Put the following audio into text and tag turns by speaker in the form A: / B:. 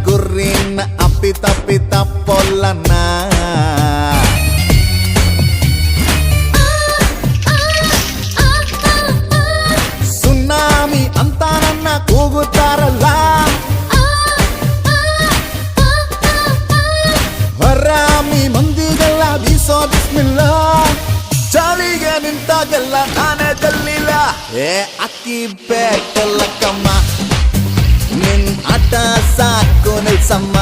A: ಗುರಿನ ಅಪ್ಪಿತ ಪೊಲ್ಲನ ಸುನಾಮಿ ಅಂತ ನನ್ನ ಕೂಗುತ್ತಾರಲ್ಲ ಹರಾಮಿ ಮಂದಿಗೆಲ್ಲ ಬೀಸೋ ಬಿಸ್ಮಿಲ್ಲ ಚಾಲಿಗೆ ನಿಂತಾಗೆಲ್ಲ ನಾನೇ ಚೆಲ್ಲಿಲ್ಲ ಏ ಅಕ್ಕಿ ಬೇಕಲ್ಲ ಕಮ್ಮ ನಿನ್ ಆಟ ಸಾಕು ನಿಲ್ಸಮ್ಮ